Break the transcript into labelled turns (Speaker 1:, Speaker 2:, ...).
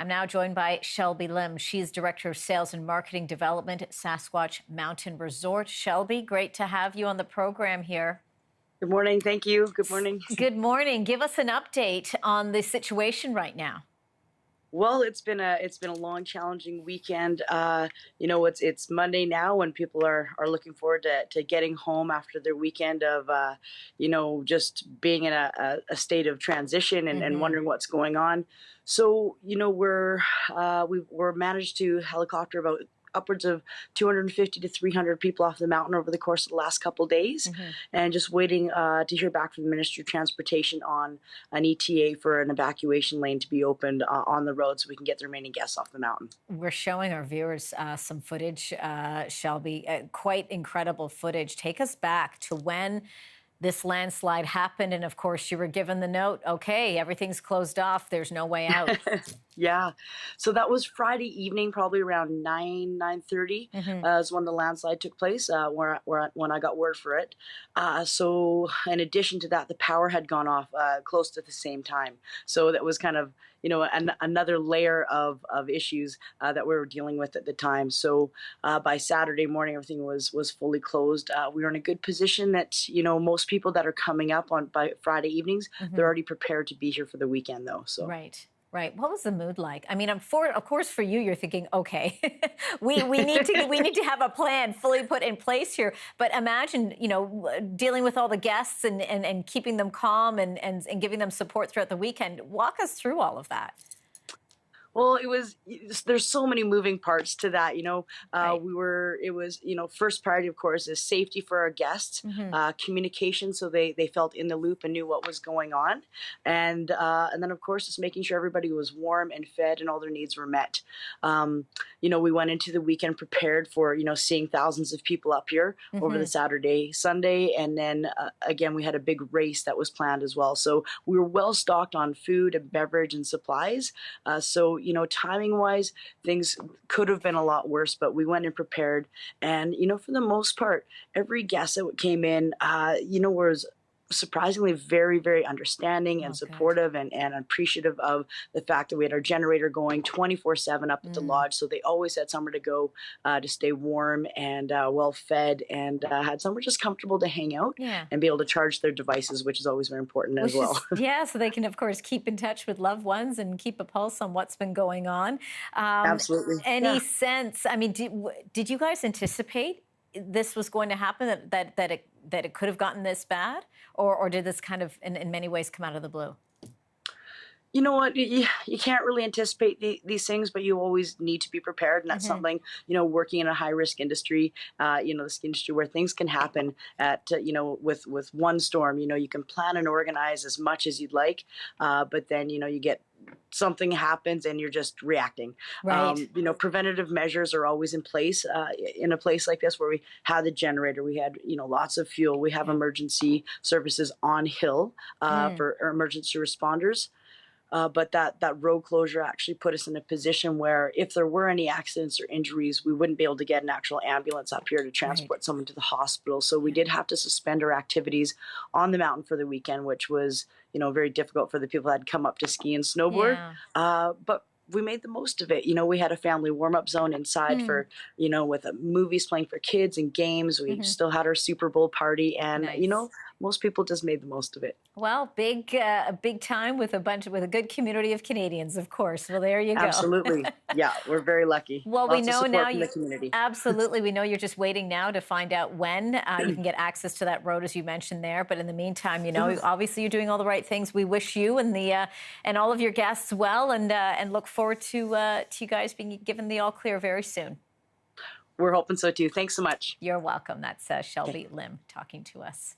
Speaker 1: I'm now joined by Shelby Lim. She's Director of Sales and Marketing Development at Sasquatch Mountain Resort. Shelby, great to have you on the program here.
Speaker 2: Good morning. Thank you. Good morning.
Speaker 1: Good morning. Give us an update on the situation right now.
Speaker 2: Well, it's been a long, challenging weekend. It's Monday now, and people are looking forward to getting home after their weekend of just being in a state of transition and wondering what's going on. So we're managed to helicopter about upwards of 250 to 300 people off the mountain over the course of the last couple of days, and just waiting to hear back from the Ministry of Transportation on an ETA for an evacuation lane to be opened on the road so we can get the remaining guests off the mountain.
Speaker 1: We're showing our viewers some footage, Shelby, quite incredible footage. Take us back to when this landslide happened, and of course you were given the note, okay, everything's closed off, there's no way out.
Speaker 2: Yeah. So that was Friday evening, probably around 9:30 is when the landslide took place, when I got word for it. So in addition to that, the power had gone off close to the same time. So that was kind of, another layer of issues that we were dealing with at the time. So by Saturday morning, everything was fully closed. We were in a good position that, most people that are coming up by Friday evenings, they're already prepared to be here for the weekend, though. So.
Speaker 1: Right. Right. What was the mood like? I mean, of course, for you, you're thinking, okay, we need to have a plan fully put in place here. But imagine, dealing with all the guests and keeping them calm and giving them support throughout the weekend. Walk us through all of that.
Speaker 2: Well, there's so many moving parts to that,
Speaker 1: Right.
Speaker 2: First priority, of course, is safety for our guests, communication, so they felt in the loop and knew what was going on. And then, of course, just making sure everybody was warm and fed and all their needs were met. We went into the weekend prepared for, seeing thousands of people up here over the Saturday, Sunday. And then, again, we had a big race that was planned as well. So we were well stocked on food and beverage and supplies. So timing wise, things could have been a lot worse, but we went in prepared. And, for the most part, every guest that came in, was surprisingly very, very understanding and supportive and appreciative of the fact that we had our generator going 24/7 up at the lodge. So they always had somewhere to go to stay warm and well fed, and had somewhere just comfortable to hang out and be able to charge their devices, which is always very important as well.
Speaker 1: Yeah, so they can, of course, keep in touch with loved ones and keep a pulse on what's been going on.
Speaker 2: Absolutely.
Speaker 1: Any sense, I mean, did you guys anticipate this was going to happen, that it could have gotten this bad, or did this kind of in many ways come out of the blue?
Speaker 2: You know what? You can't really anticipate these things, but you always need to be prepared. And that's something, working in a high risk industry, this industry where things can happen at, with one storm, you can plan and organize as much as you'd like. But then, you get something happens and you're just reacting.
Speaker 1: Right.
Speaker 2: Preventative measures are always in place in a place like this where we had the generator, we had, lots of fuel, we have emergency services on hill for emergency responders. But that road closure actually put us in a position where if there were any accidents or injuries, we wouldn't be able to get an actual ambulance up here to transport someone to the hospital. So we did have to suspend our activities on the mountain for the weekend, which was, very difficult for the people that had come up to ski and snowboard. But we made the most of it. We had a family warm-up zone inside for, with movies playing for kids and games. We still had our Super Bowl party, and, most people just made the most of it.
Speaker 1: Well, big time with a good community of Canadians, of course. Well, there you go.
Speaker 2: Absolutely. Yeah, we're very lucky.
Speaker 1: Well,
Speaker 2: Lots
Speaker 1: we know
Speaker 2: of support
Speaker 1: now
Speaker 2: from the community.
Speaker 1: Absolutely. We know you're just waiting now to find out when you can get access to that road, as you mentioned there. But in the meantime, obviously you're doing all the right things. We wish you and all of your guests well, and look forward to you guys being given the all clear very soon.
Speaker 2: We're hoping so too. Thanks so much.
Speaker 1: You're welcome. That's Shelby Lim talking to us.